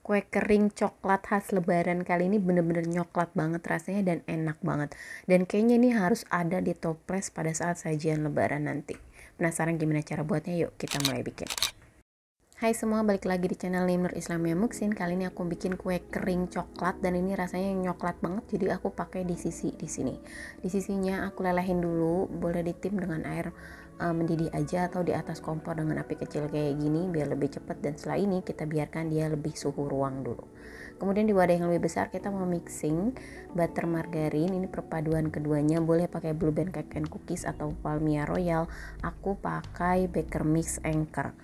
Kue kering coklat khas lebaran kali ini bener-bener nyoklat banget rasanya dan enak banget. Dan kayaknya ini harus ada di toples pada saat sajian lebaran nanti. Penasaran gimana cara buatnya? Yuk kita mulai bikin. Hai semua, balik lagi di channel Nur Islamia Muksin. Kali ini aku bikin kue kering coklat dan ini rasanya nyoklat banget. Jadi aku pakai di sisi di sini. Di sisinya aku lelehin dulu, boleh ditim dengan air mendidih aja atau di atas kompor dengan api kecil kayak gini biar lebih cepat. Dan setelah ini kita biarkan dia lebih suhu ruang dulu. Kemudian di wadah yang lebih besar kita mau mixing butter margarin. Ini perpaduan keduanya, boleh pakai Blue Band Cake and Cookies atau Palmia Royal. Aku pakai Baker Mix Anchor.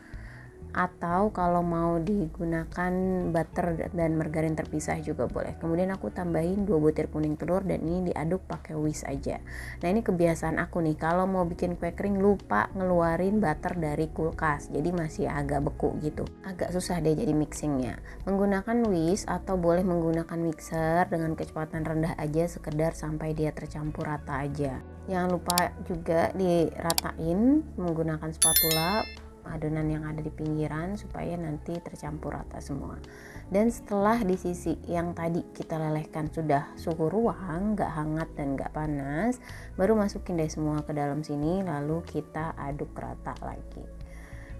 Atau kalau mau digunakan butter dan margarin terpisah juga boleh. Kemudian aku tambahin 2 butir kuning telur dan ini diaduk pakai whisk aja. Nah ini kebiasaan aku nih, kalau mau bikin kue kering lupa ngeluarin butter dari kulkas, jadi masih agak beku gitu, agak susah deh jadi mixingnya. Menggunakan whisk atau boleh menggunakan mixer dengan kecepatan rendah aja, sekedar sampai dia tercampur rata aja. Jangan lupa juga diratain menggunakan spatula adonan yang ada di pinggiran supaya nanti tercampur rata semua. Dan setelah di sisi yang tadi kita lelehkan sudah suhu ruang, nggak hangat dan nggak panas, baru masukin deh semua ke dalam sini, lalu kita aduk rata lagi.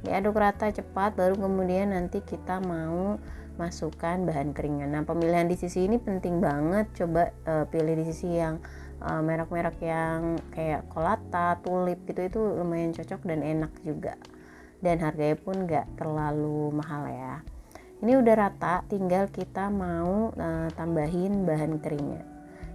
Diaduk rata cepat, baru kemudian nanti kita mau masukkan bahan keringnya. Nah pemilihan di sisi ini penting banget, coba pilih di sisi yang merek-merek yang kayak Colata, Tulip gitu, itu lumayan cocok dan enak juga. Dan harganya pun gak terlalu mahal ya. Ini udah rata, tinggal kita mau tambahin bahan keringnya.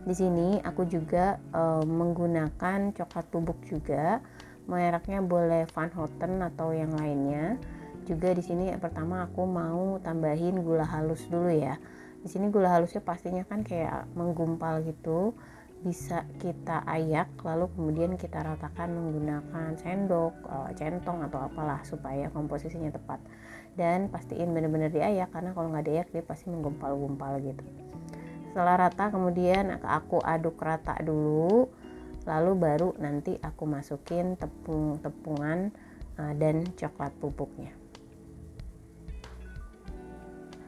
Di sini aku juga menggunakan coklat bubuk juga, mereknya boleh Van Houten atau yang lainnya. Juga di sini pertama aku mau tambahin gula halus dulu ya. Di sini gula halusnya pastinya kan kayak menggumpal gitu, bisa kita ayak lalu kemudian kita ratakan menggunakan sendok, centong atau apalah supaya komposisinya tepat. Dan pastiin benar-benar diayak, karena kalau nggak diayak dia pasti menggumpal-gumpal gitu. Setelah rata kemudian aku aduk rata dulu, lalu baru nanti aku masukin tepung-tepungan dan coklat bubuknya.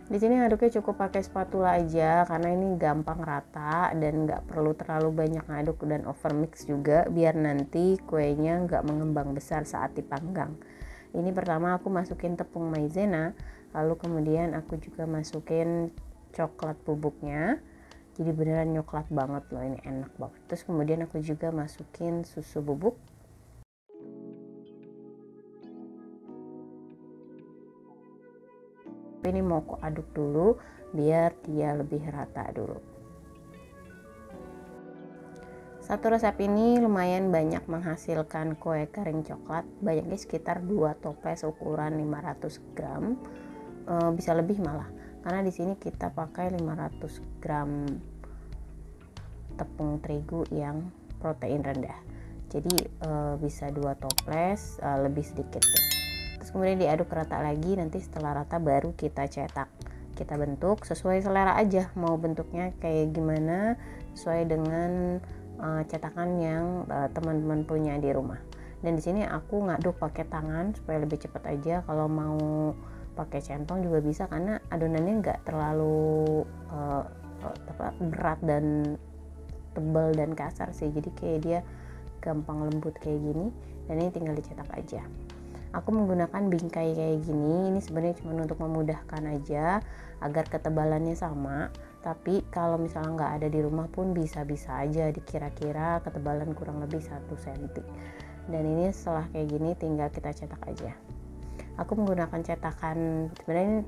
Di sini aduknya cukup pakai spatula aja karena ini gampang rata dan nggak perlu terlalu banyak ngaduk dan over mix juga, biar nanti kuenya nggak mengembang besar saat dipanggang. Ini pertama aku masukin tepung maizena, lalu kemudian aku juga masukin coklat bubuknya. Jadi beneran coklat banget loh, ini enak banget. Terus kemudian aku juga masukin susu bubuk. Ini mau aku aduk dulu biar dia lebih rata dulu. Satu resep ini lumayan banyak menghasilkan kue kering coklat, banyaknya sekitar 2 toples ukuran 500 gram, bisa lebih malah, karena di sini kita pakai 500 gram tepung terigu yang protein rendah, jadi bisa 2 toples, lebih sedikit deh. Terus kemudian diaduk rata lagi, nanti setelah rata baru kita cetak, kita bentuk sesuai selera aja, mau bentuknya kayak gimana sesuai dengan cetakan yang teman-teman punya di rumah. Dan di sini aku ngaduk pakai tangan supaya lebih cepat aja. Kalau mau pakai centong juga bisa, karena adonannya nggak terlalu berat dan tebal dan kasar sih, jadi kayak dia gampang lembut kayak gini. Dan ini tinggal dicetak aja. Aku menggunakan bingkai kayak gini, ini sebenarnya cuma untuk memudahkan aja agar ketebalannya sama. Tapi kalau misalnya nggak ada di rumah pun bisa-bisa aja dikira-kira ketebalan kurang lebih 1 cm. Dan ini setelah kayak gini tinggal kita cetak aja. Aku menggunakan cetakan, sebenarnya ini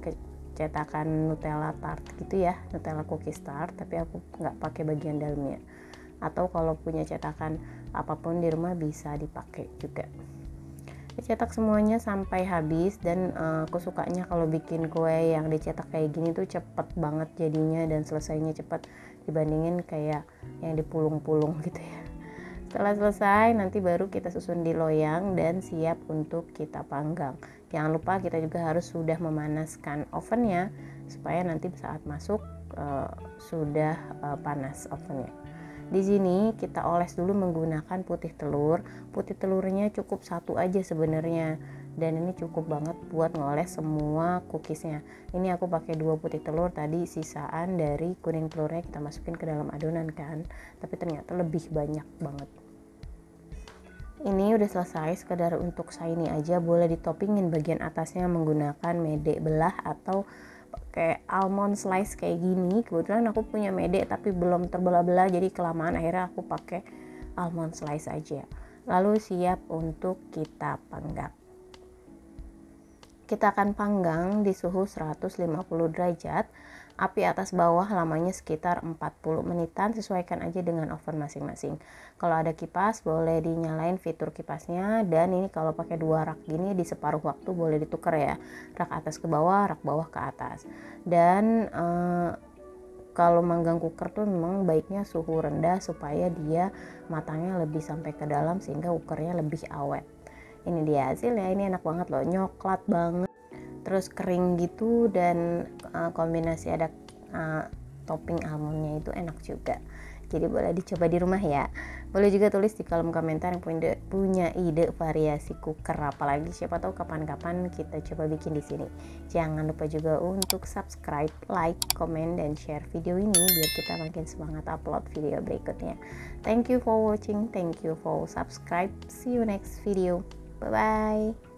cetakan Nutella tart gitu ya, Nutella cookies tart, tapi aku nggak pakai bagian dalamnya. Atau kalau punya cetakan apapun di rumah bisa dipakai juga. Dicetak semuanya sampai habis, dan aku sukanya kalau bikin kue yang dicetak kayak gini tuh cepet banget jadinya dan selesainya cepet dibandingin kayak yang dipulung-pulung gitu ya. Setelah selesai nanti baru kita susun di loyang dan siap untuk kita panggang. Jangan lupa kita juga harus sudah memanaskan ovennya supaya nanti saat masuk sudah panas ovennya. Di sini kita oles dulu menggunakan putih telur. Putih telurnya cukup 1 aja sebenarnya. dan ini cukup banget buat ngoles semua cookiesnya. Ini aku pakai 2 putih telur, tadi sisaan dari kuning telurnya kita masukin ke dalam adonan kan, tapi ternyata lebih banyak banget. Ini udah selesai, sekedar untuk shiny aja. Boleh ditoppingin bagian atasnya menggunakan mede belah atau pakai almond slice kayak gini. Kebetulan aku punya mede tapi belum terbelah-belah, jadi kelamaan akhirnya aku pakai almond slice aja. Lalu siap untuk kita panggang. Kita akan panggang di suhu 150 derajat, api atas bawah, lamanya sekitar 40 menitan, sesuaikan aja dengan oven masing-masing. Kalau ada kipas boleh dinyalain fitur kipasnya, dan ini kalau pakai 2 rak gini di separuh waktu boleh ditukar ya, rak atas ke bawah, rak bawah ke atas. Dan kalau manggang cooker tuh memang baiknya suhu rendah supaya dia matangnya lebih sampai ke dalam sehingga cookernya lebih awet. Ini dia hasilnya, ini enak banget loh, nyoklat banget, terus kering gitu, dan kombinasi ada topping almondnya itu enak juga. Jadi boleh dicoba di rumah ya. Boleh juga tulis di kolom komentar yang punya ide variasi cooker apalagi, siapa tahu kapan-kapan kita coba bikin di sini. Jangan lupa juga untuk subscribe, like, komen, dan share video ini biar kita makin semangat upload video berikutnya. Thank you for watching, thank you for subscribe, see you next video. Bye bye.